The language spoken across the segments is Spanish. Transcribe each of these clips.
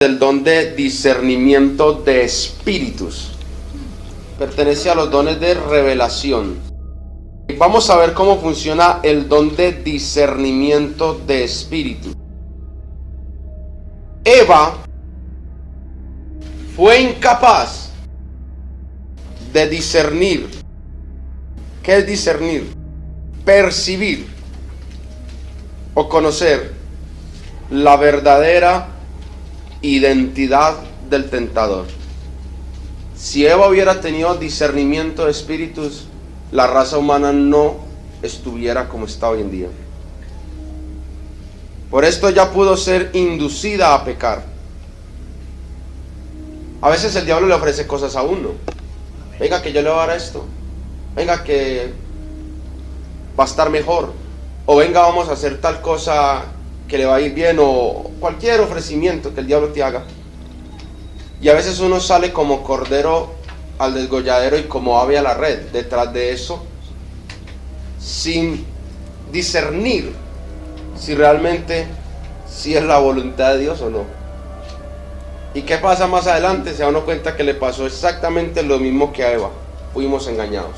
del don de discernimiento de espíritus. Pertenece a los dones de revelación. Vamos a ver cómo funciona el don de discernimiento de espíritus. Eva fue incapaz de discernir. ¿Qué es discernir? Percibir o conocer la verdadera identidad del tentador. Si Eva hubiera tenido discernimiento de espíritus, la raza humana no estuviera como está hoy en día. Por esto ella pudo ser inducida a pecar. A veces el diablo le ofrece cosas a uno. Venga, que yo le voy a dar esto. Venga, que va a estar mejor. O venga, vamos a hacer tal cosa que le va a ir bien, o cualquier ofrecimiento que el diablo te haga. Y a veces uno sale como cordero al desgolladero y como ave a la red, detrás de eso, sin discernir si realmente si es la voluntad de Dios o no. ¿Y qué pasa más adelante? Se da uno cuenta que le pasó exactamente lo mismo que a Eva. Fuimos engañados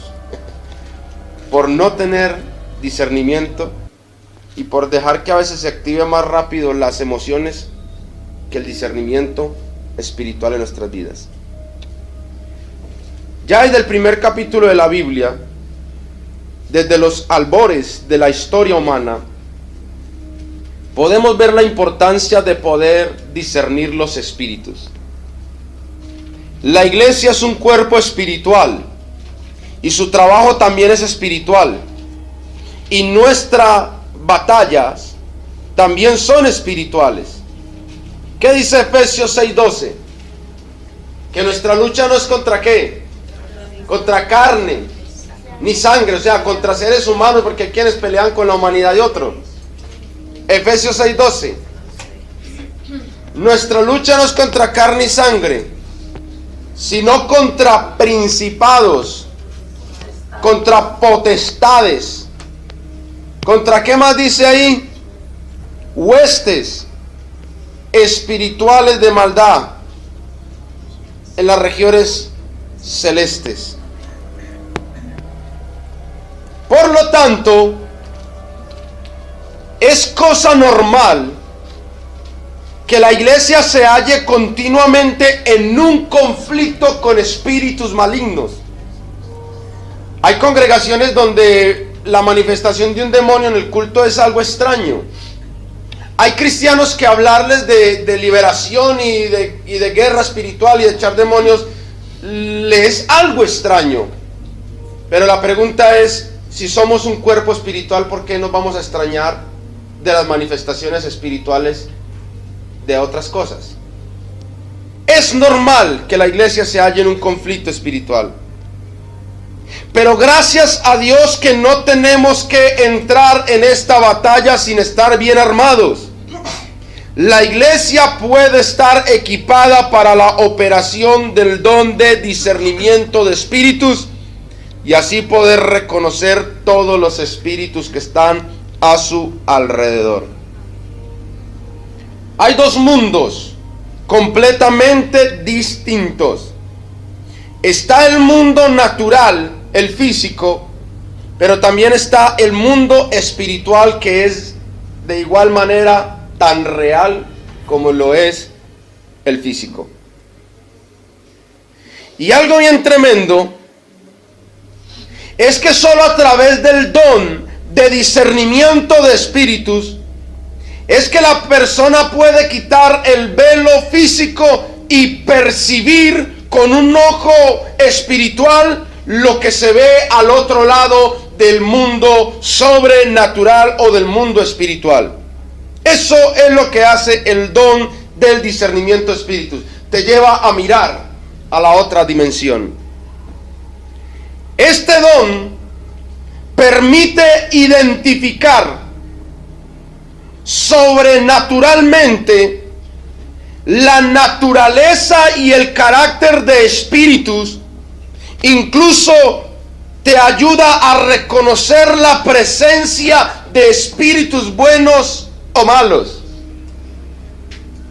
por no tener discernimiento y por dejar que a veces se active más rápido las emociones que el discernimiento espiritual en nuestras vidas. Ya desde el primer capítulo de la Biblia, desde los albores de la historia humana, podemos ver la importancia de poder discernir los espíritus. La iglesia es un cuerpo espiritual y su trabajo también es espiritual, y nuestras batallas también son espirituales. ¿Qué dice Efesios 6:12? Que nuestra lucha no es contra ¿qué? Contra carne ni sangre, o sea, contra seres humanos, porque hay quienes pelean con la humanidad de otro. Efesios 6:12. Nuestra lucha no es contra carne y sangre, sino contra principados, contra potestades. ¿Contra qué más dice ahí? Huestes espirituales de maldad en las regiones celestes. Por lo tanto, es cosa normal que la iglesia se halle continuamente en un conflicto con espíritus malignos. Hay congregaciones donde la manifestación de un demonio en el culto es algo extraño. Hay cristianos que hablarles de liberación y de guerra espiritual y de echar demonios les es algo extraño. Pero la pregunta es, si somos un cuerpo espiritual, ¿por qué nos vamos a extrañar de las manifestaciones espirituales de otras cosas? Es normal que la iglesia se halle en un conflicto espiritual. Pero gracias a Dios que no tenemos que entrar en esta batalla sin estar bien armados. La iglesia puede estar equipada para la operación del don de discernimiento de espíritus y así poder reconocer todos los espíritus que están a su alrededor. Hay dos mundos completamente distintos. Está el mundo natural, el físico, pero también está el mundo espiritual, que es de igual manera tan real como lo es el físico. Y algo bien tremendo es que solo a través del don de discernimiento de espíritus es que la persona puede quitar el velo físico y percibir con un ojo espiritual lo que se ve al otro lado del mundo sobrenatural o del mundo espiritual. Eso es lo que hace el don del discernimiento de espíritus. Te lleva a mirar a la otra dimensión. Este don permite identificar sobrenaturalmente la naturaleza y el carácter de espíritus. Incluso te ayuda a reconocer la presencia de espíritus buenos o malos.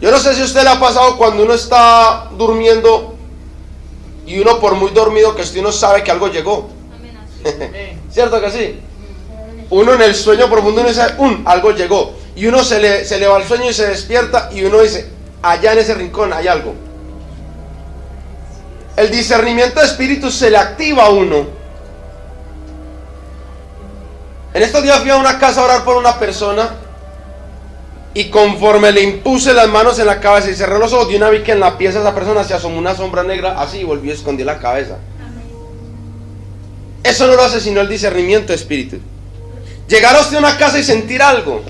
Yo no sé si a usted le ha pasado cuando uno está durmiendo y uno, por muy dormido que esté, uno sabe que algo llegó. ¿Cierto que sí? Uno en el sueño profundo uno dice, algo llegó. Y uno se le va el sueño y se despierta y uno dice, allá en ese rincón hay algo. El discernimiento de espíritus se le activa a uno. En estos días fui a una casa a orar por una persona y conforme le impuse las manos en la cabeza y cerré los ojos, de una vi que en la pieza de esa persona se asomó una sombra negra así y volvió a esconder la cabeza. Eso no lo hace sino el discernimiento de espíritu. Llegar a usted a una casa y sentir algo,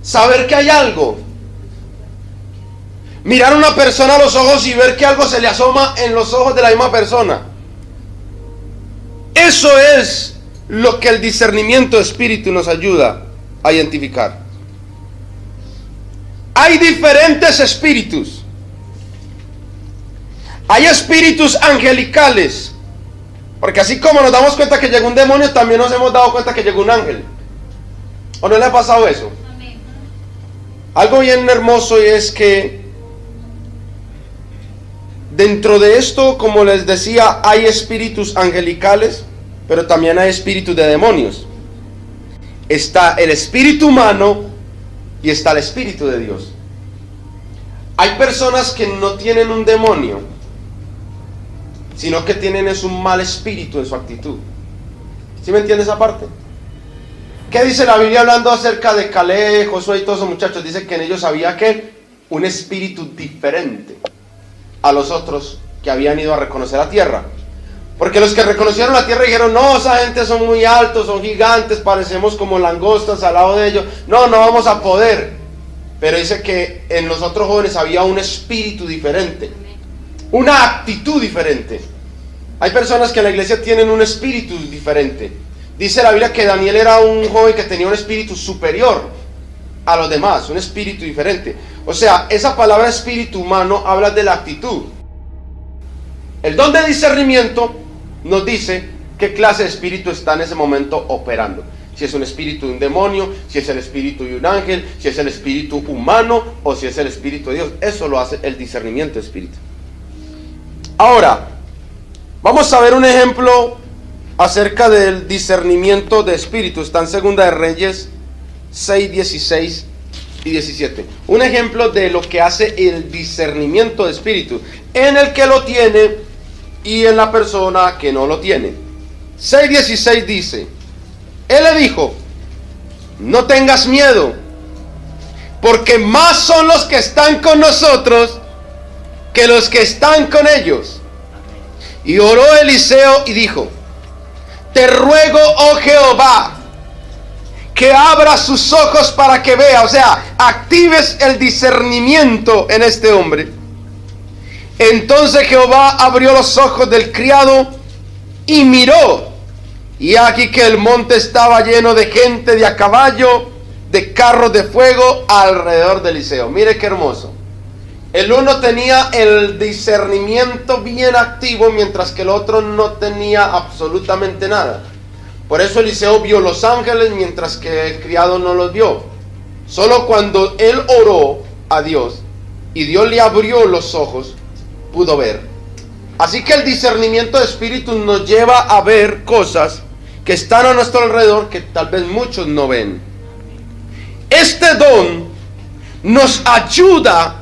saber que hay algo, mirar a una persona a los ojos y ver que algo se le asoma en los ojos de la misma persona. Eso es lo que el discernimiento de espíritu nos ayuda a identificar. Hay diferentes espíritus. Hay espíritus angelicales, porque así como nos damos cuenta que llegó un demonio, también nos hemos dado cuenta que llegó un ángel. ¿O no le ha pasado eso? Amén. Algo bien hermoso es que dentro de esto, como les decía, hay espíritus angelicales, pero también hay espíritus de demonios. Está el espíritu humano y está el espíritu de Dios. Hay personas que no tienen un demonio, sino que tienen es un mal espíritu en su actitud. ¿Sí me entiende esa parte? ¿Qué dice la Biblia hablando acerca de Caleb, Josué y todos esos muchachos? Dice que en ellos había que un espíritu diferente a los otros que habían ido a reconocer la tierra. Porque los que reconocieron la tierra dijeron, no, esa gente son muy altos, son gigantes, parecemos como langostas al lado de ellos, no vamos a poder. Pero dice que en los otros jóvenes había un espíritu diferente, una actitud diferente. Hay personas que en la iglesia tienen un espíritu diferente. Dice la Biblia que Daniel era un joven que tenía un espíritu superior a los demás, un espíritu diferente. O sea, esa palabra espíritu humano habla de la actitud. El don de discernimiento nos dice qué clase de espíritu está en ese momento operando. Si es un espíritu de un demonio, si es el espíritu de un ángel, si es el espíritu humano o si es el espíritu de Dios. Eso lo hace el discernimiento de espíritu. Ahora, vamos a ver un ejemplo acerca del discernimiento de espíritu. Está en Segunda de Reyes 6, 16 y 17. Un ejemplo de lo que hace el discernimiento de espíritu en el que lo tiene y en la persona que no lo tiene. 6:16 dice, él le dijo, no tengas miedo, porque más son los que están con nosotros que los que están con ellos. Y oró Eliseo y dijo, te ruego, oh Jehová, que abra sus ojos para que vea. O sea, actives el discernimiento en este hombre. Entonces Jehová abrió los ojos del criado y miró, y aquí que el monte estaba lleno de gente de a caballo, de carros de fuego alrededor de Eliseo. Mire qué hermoso. El uno tenía el discernimiento bien activo, mientras que el otro no tenía absolutamente nada. Por eso Eliseo vio los ángeles, mientras que el criado no los vio. Solo cuando él oró a Dios y Dios le abrió los ojos, pudo ver. Así que el discernimiento de espíritus nos lleva a ver cosas que están a nuestro alrededor que tal vez muchos no ven. Este don nos ayuda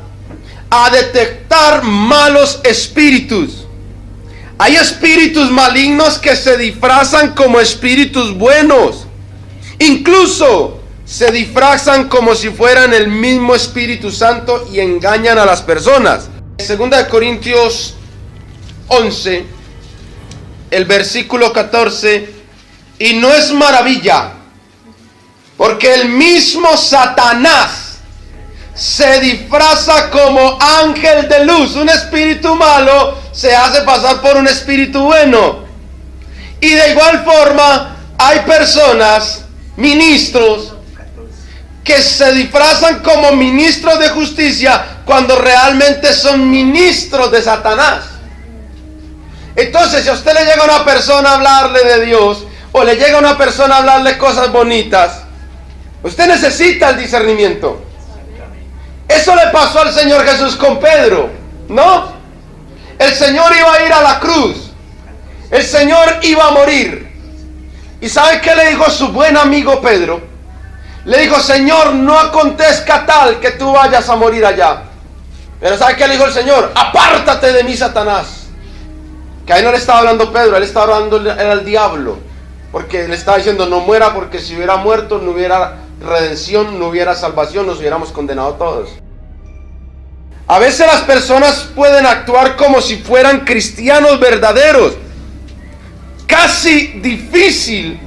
a detectar malos espíritus. Hay espíritus malignos que se disfrazan como espíritus buenos. Incluso se disfrazan como si fueran el mismo Espíritu Santo y engañan a las personas. Segunda de Corintios 11, el versículo 14, y no es maravilla, porque el mismo Satanás se disfraza como ángel de luz. Un espíritu malo se hace pasar por un espíritu bueno. Y de igual forma hay personas, ministros, que se disfrazan como ministros de justicia cuando realmente son ministros de Satanás. Entonces, si a usted le llega una persona a hablarle de Dios, o le llega una persona a hablarle cosas bonitas, usted necesita el discernimiento. Eso le pasó al Señor Jesús con Pedro, ¿no? El Señor iba a ir a la cruz. El Señor iba a morir. ¿Y sabe qué le dijo su buen amigo Pedro? Le dijo: Señor, no acontezca tal que tú vayas a morir allá. Pero ¿sabe qué le dijo el Señor? Apártate de mí, Satanás. Que ahí no le estaba hablando Pedro, él estaba hablando era el diablo. Porque le estaba diciendo: no muera, porque si hubiera muerto no hubiera redención, no hubiera salvación, nos hubiéramos condenado todos. A veces las personas pueden actuar como si fueran cristianos verdaderos. Casi difícil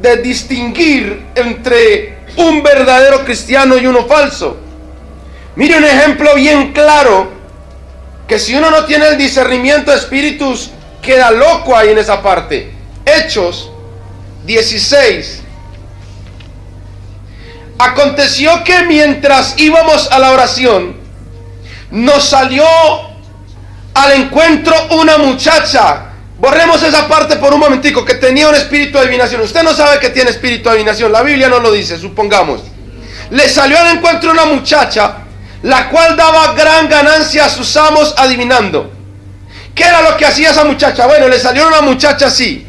de distinguir entre un verdadero cristiano y uno falso. Mire un ejemplo bien claro, que si uno no tiene el discernimiento de espíritus, queda loco ahí en esa parte. Hechos 16. Aconteció que mientras íbamos a la oración, nos salió al encuentro una muchacha. Borremos esa parte por un momentico, que tenía un espíritu de adivinación. Usted no sabe que tiene espíritu de adivinación, la Biblia no lo dice, supongamos. Le salió al encuentro una muchacha, la cual daba gran ganancia a sus amos adivinando. ¿Qué era lo que hacía esa muchacha? Bueno, le salió una muchacha así.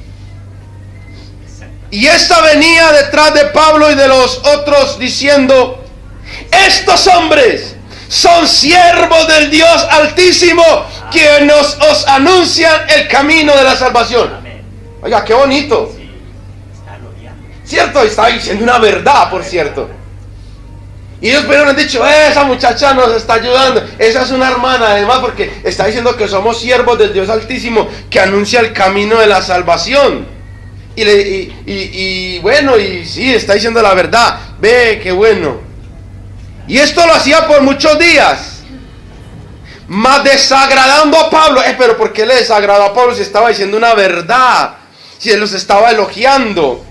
Y esta venía detrás de Pablo y de los otros diciendo: estos hombres son siervos del Dios Altísimo, quienes os anuncian el camino de la salvación. Oiga, qué bonito. Cierto, está diciendo una verdad, por cierto. Y ellos pero han dicho: esa muchacha nos está ayudando, esa es una hermana, además, porque está diciendo que somos siervos del Dios Altísimo, que anuncia el camino de la salvación. Y bueno, y sí, está diciendo la verdad. Ve, qué bueno. Y esto lo hacía por muchos días, mas desagradando a Pablo. Pero ¿por qué le desagradó a Pablo si estaba diciendo una verdad? Si él los estaba elogiando.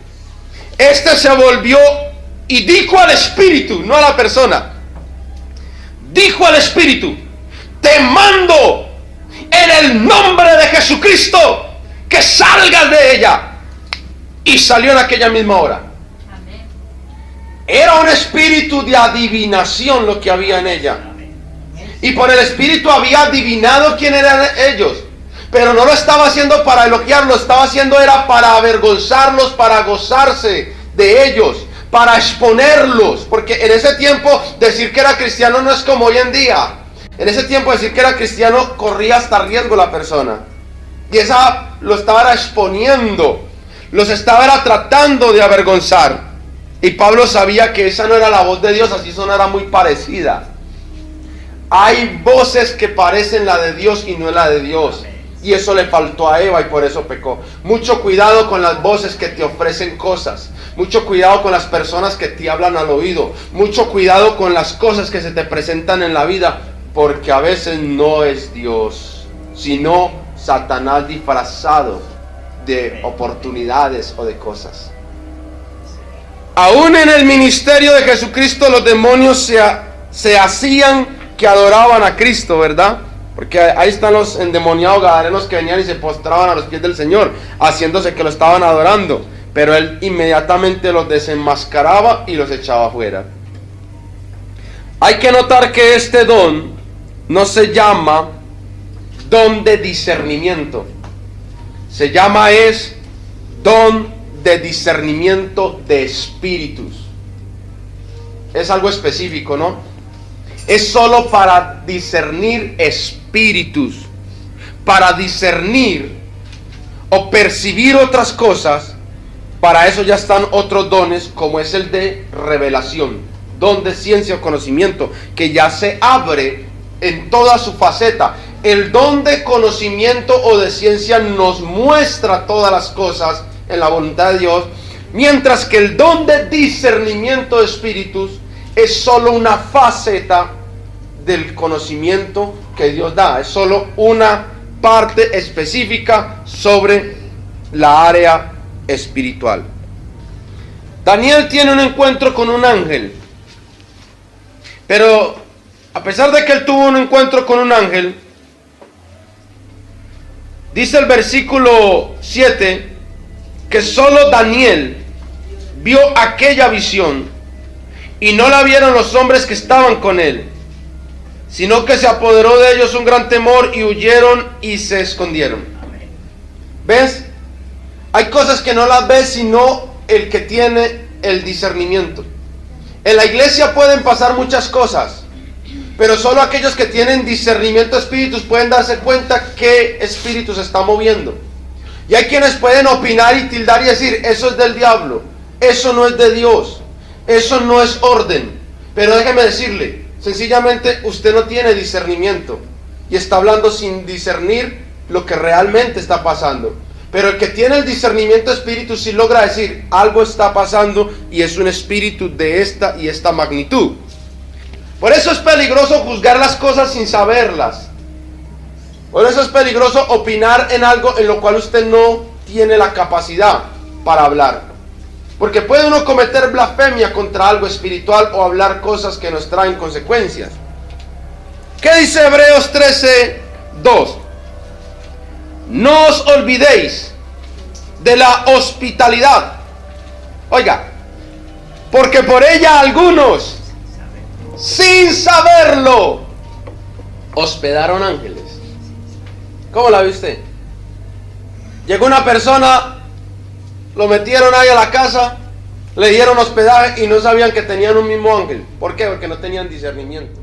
Este se volvió y dijo al espíritu, no a la persona, dijo al espíritu: te mando en el nombre de Jesucristo que salgas de ella. Y salió en aquella misma hora. Amén. Era un espíritu de adivinación lo que había en ella. Y por el espíritu había adivinado quién eran ellos. Pero no lo estaba haciendo para elogiarlos, lo estaba haciendo era para avergonzarlos, para gozarse de ellos, para exponerlos. Porque en ese tiempo decir que era cristiano no es como hoy en día. En ese tiempo decir que era cristiano corría hasta riesgo la persona. Y esa lo estaba exponiendo. Los estaba tratando de avergonzar. Y Pablo sabía que esa no era la voz de Dios, así sonara muy parecida. Hay voces que parecen la de Dios y no es la de Dios. Y eso le faltó a Eva y por eso pecó. Mucho cuidado con las voces que te ofrecen cosas. Mucho cuidado con las personas que te hablan al oído. Mucho cuidado con las cosas que se te presentan en la vida, porque a veces no es Dios, sino Satanás disfrazado de oportunidades o de cosas. Aún en el ministerio de Jesucristo los demonios se hacían que adoraban a Cristo, ¿verdad? Porque ahí están los endemoniados gadarenos que venían y se postraban a los pies del Señor, haciéndose que lo estaban adorando. Pero Él inmediatamente los desenmascaraba y los echaba afuera. Hay que notar que este don no se llama don de discernimiento. Se llama don de discernimiento de espíritus. Es algo específico, ¿no? Es solo para discernir espíritus, para discernir o percibir otras cosas. Para eso ya están otros dones, como es el de revelación, don de ciencia o conocimiento, que ya se abre en toda su faceta. El don de conocimiento o de ciencia nos muestra todas las cosas en la voluntad de Dios, mientras que el don de discernimiento de espíritus es solo una faceta del conocimiento que Dios da. Es solo una parte específica sobre la área espiritual. Daniel tiene un encuentro con un ángel, pero a pesar de que él tuvo un encuentro con un ángel, dice el versículo 7 que solo Daniel vio aquella visión y no la vieron los hombres que estaban con él. sino que se apoderó de ellos un gran temor y huyeron y se escondieron. ¿Ves? Hay cosas que no las ves sino el que tiene el discernimiento. En la iglesia pueden pasar muchas cosas, pero solo aquellos que tienen discernimiento de espíritus pueden darse cuenta qué espíritu se está moviendo. Y hay quienes pueden opinar y tildar y decir, eso es del diablo, eso no es de Dios, eso no es orden. Pero déjeme decirle, sencillamente usted no tiene discernimiento y está hablando sin discernir lo que realmente está pasando. Pero el que tiene el discernimiento de espíritu sí logra decir, algo está pasando y es un espíritu de esta y esta magnitud. Por eso es peligroso juzgar las cosas sin saberlas. Por eso es peligroso opinar en algo en lo cual usted no tiene la capacidad para hablar. Porque puede uno cometer blasfemia contra algo espiritual o hablar cosas que nos traen consecuencias. ¿Qué dice Hebreos 13:2? No os olvidéis de la hospitalidad. Oiga, porque por ella algunos, sin saberlo, hospedaron ángeles. ¿Cómo la ve usted? Llegó una persona, lo metieron ahí a la casa, le dieron hospedaje y no sabían que tenían un mismo ángel. ¿Por qué? Porque no tenían discernimiento.